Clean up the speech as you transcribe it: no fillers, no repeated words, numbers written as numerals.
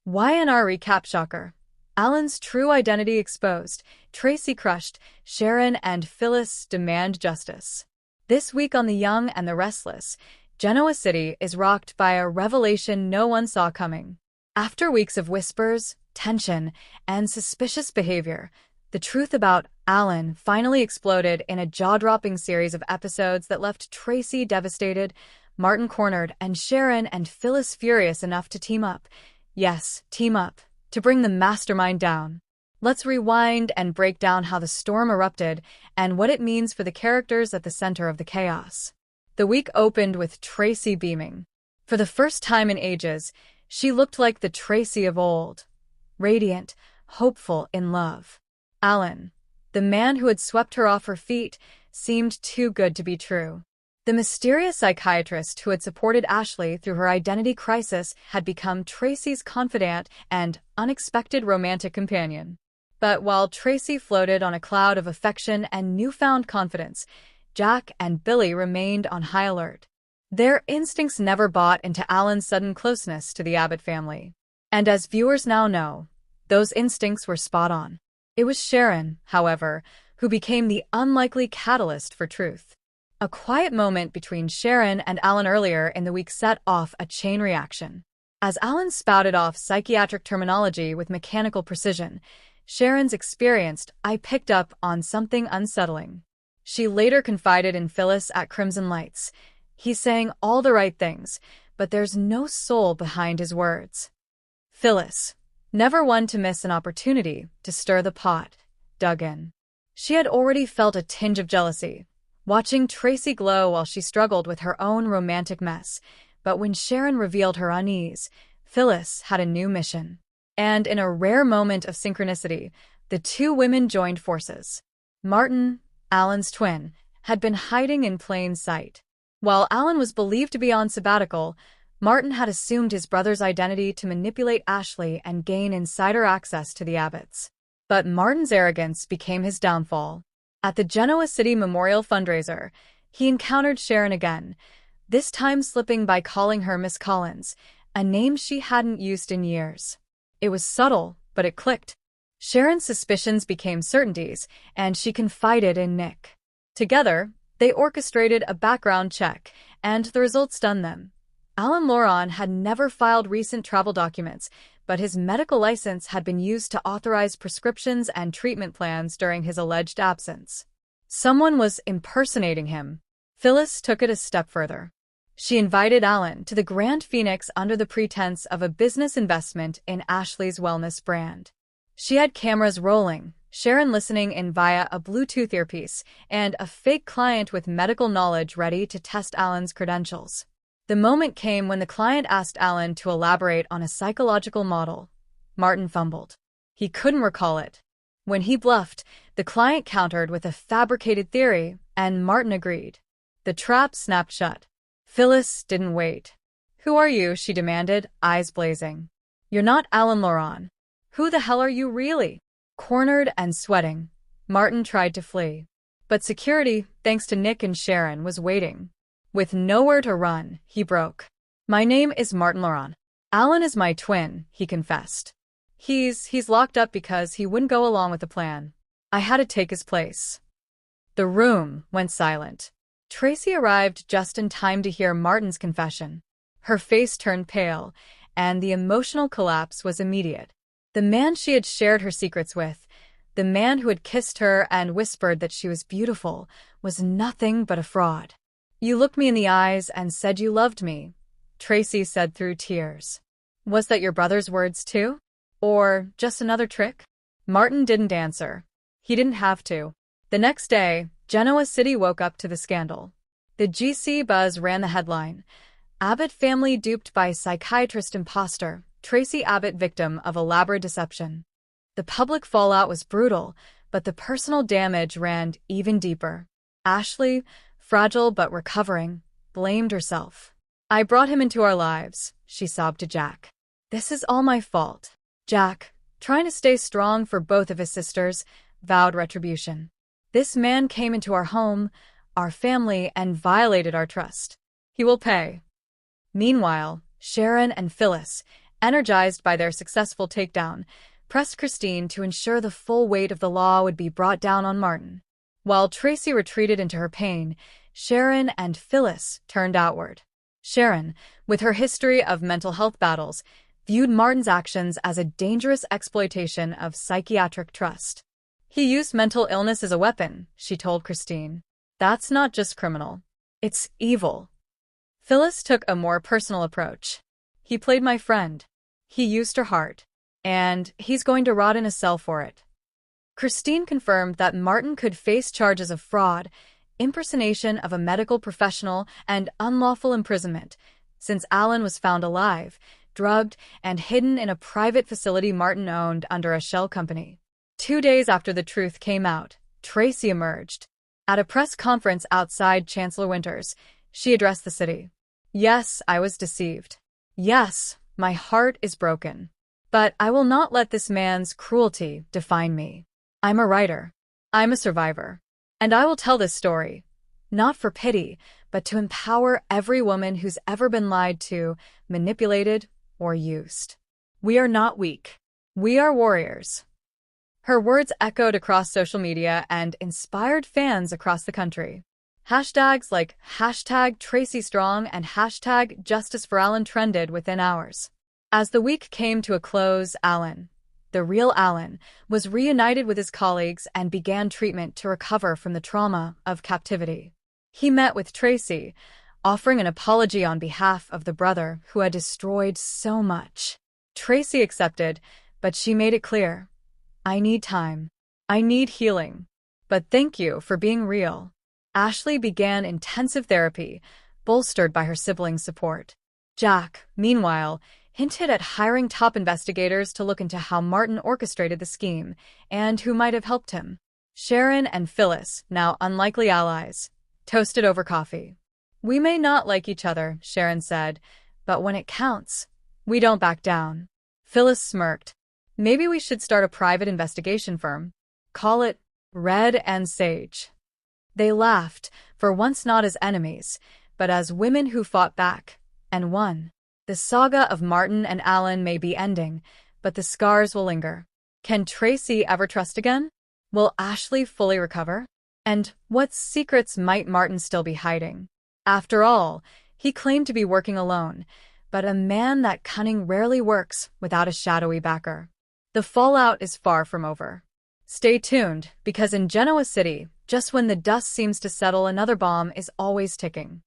YNR recap shocker. Alan's true identity exposed. Traci crushed. Sharon and Phyllis demand justice. This week on The Young and the Restless, Genoa City is rocked by a revelation no one saw coming. After weeks of whispers, tension, and suspicious behavior, the truth about Alan finally exploded in a jaw-dropping series of episodes that left Traci devastated, Martin cornered, and Sharon and Phyllis furious enough to team up. Yes, team up, to bring the mastermind down. Let's rewind and break down how the storm erupted and what it means for the characters at the center of the chaos. The week opened with Traci beaming. For the first time in ages, she looked like the Traci of old. Radiant, hopeful, in love. Alan, the man who had swept her off her feet, seemed too good to be true. The mysterious psychiatrist who had supported Ashley through her identity crisis had become Traci's confidant and unexpected romantic companion. But while Traci floated on a cloud of affection and newfound confidence, Jack and Billy remained on high alert. Their instincts never bought into Alan's sudden closeness to the Abbott family. And as viewers now know, those instincts were spot on. It was Sharon, however, who became the unlikely catalyst for truth. A quiet moment between Sharon and Alan earlier in the week set off a chain reaction. As Alan spouted off psychiatric terminology with mechanical precision, Sharon's experienced "I picked up on something unsettling." She later confided in Phyllis at Crimson Lights. "He's saying all the right things, but there's no soul behind his words." Phyllis, never one to miss an opportunity to stir the pot, dug in. She had already felt a tinge of jealousy, watching Traci glow while she struggled with her own romantic mess. But when Sharon revealed her unease, Phyllis had a new mission. And in a rare moment of synchronicity, the two women joined forces. Martin, Alan's twin, had been hiding in plain sight. While Alan was believed to be on sabbatical, Martin had assumed his brother's identity to manipulate Ashley and gain insider access to the Abbotts. But Martin's arrogance became his downfall. At the Genoa City Memorial fundraiser, he encountered Sharon again, this time slipping by calling her Miss Collins, a name she hadn't used in years. It was subtle, but it clicked. Sharon's suspicions became certainties, and she confided in Nick. Together, they orchestrated a background check, and the results stunned them. Alan Loron had never filed recent travel documents, but his medical license had been used to authorize prescriptions and treatment plans during his alleged absence. Someone was impersonating him. Phyllis took it a step further. She invited Alan to the Grand Phoenix under the pretense of a business investment in Ashley's wellness brand. She had cameras rolling, Sharon listening in via a Bluetooth earpiece, and a fake client with medical knowledge ready to test Alan's credentials. The moment came when the client asked Alan to elaborate on a psychological model. Martin fumbled. He couldn't recall it. When he bluffed, the client countered with a fabricated theory, and Martin agreed. The trap snapped shut. Phyllis didn't wait. "Who are you?" she demanded, eyes blazing. "You're not Alan Loron. Who the hell are you really?" Cornered and sweating, Martin tried to flee. But security, thanks to Nick and Sharon, was waiting. With nowhere to run, he broke. "My name is Martin Loron. Alan is my twin," he confessed. He's locked up because he wouldn't go along with the plan. I had to take his place." The room went silent. Traci arrived just in time to hear Martin's confession. Her face turned pale, and the emotional collapse was immediate. The man she had shared her secrets with, the man who had kissed her and whispered that she was beautiful, was nothing but a fraud. "You looked me in the eyes and said you loved me," Traci said through tears. "Was that your brother's words too? Or just another trick?" Martin didn't answer. He didn't have to. The next day, Genoa City woke up to the scandal. The GC buzz ran the headline. Abbott family duped by psychiatrist imposter, Traci Abbott victim of elaborate deception. The public fallout was brutal, but the personal damage ran even deeper. Ashley, fragile but recovering, blamed herself. "I brought him into our lives," she sobbed to Jack. "This is all my fault." Jack, trying to stay strong for both of his sisters, vowed retribution. "This man came into our home, our family, and violated our trust. He will pay." Meanwhile, Sharon and Phyllis, energized by their successful takedown, pressed Christine to ensure the full weight of the law would be brought down on Martin. While Traci retreated into her pain, Sharon and Phyllis turned outward. Sharon, with her history of mental health battles, viewed Martin's actions as a dangerous exploitation of psychiatric trust. "He used mental illness as a weapon," she told Christine. "That's not just criminal. It's evil." Phyllis took a more personal approach. "He played my friend. He used her heart. And he's going to rot in a cell for it." Christine confirmed that Martin could face charges of fraud, impersonation of a medical professional, and unlawful imprisonment, since Alan was found alive, drugged, and hidden in a private facility Martin owned under a shell company. 2 days after the truth came out, Traci emerged. At a press conference outside Chancellor Winter's, she addressed the city. "Yes, I was deceived. Yes, my heart is broken. But I will not let this man's cruelty define me. I'm a writer. I'm a survivor. And I will tell this story, not for pity, but to empower every woman who's ever been lied to, manipulated, or used. We are not weak. We are warriors." Her words echoed across social media and inspired fans across the country. Hashtags like #TraciStrong and #JusticeForAlan trended within hours. As the week came to a close, Alan, the real Alan, was reunited with his colleagues and began treatment to recover from the trauma of captivity. He met with Traci, offering an apology on behalf of the brother who had destroyed so much. Traci accepted, but she made it clear, "I need time. I need healing. But thank you for being real." Ashley began intensive therapy, bolstered by her siblings' support. Jack, meanwhile, hinted at hiring top investigators to look into how Martin orchestrated the scheme and who might have helped him. Sharon and Phyllis, now unlikely allies, toasted over coffee. "We may not like each other," Sharon said, "but when it counts, we don't back down." Phyllis smirked. "Maybe we should start a private investigation firm. Call it Red and Sage." They laughed, for once not as enemies, but as women who fought back, and won. The saga of Martin and Alan may be ending, but the scars will linger. Can Traci ever trust again? Will Ashley fully recover? And what secrets might Martin still be hiding? After all, he claimed to be working alone, but a man that cunning rarely works without a shadowy backer. The fallout is far from over. Stay tuned, because in Genoa City, just when the dust seems to settle, another bomb is always ticking.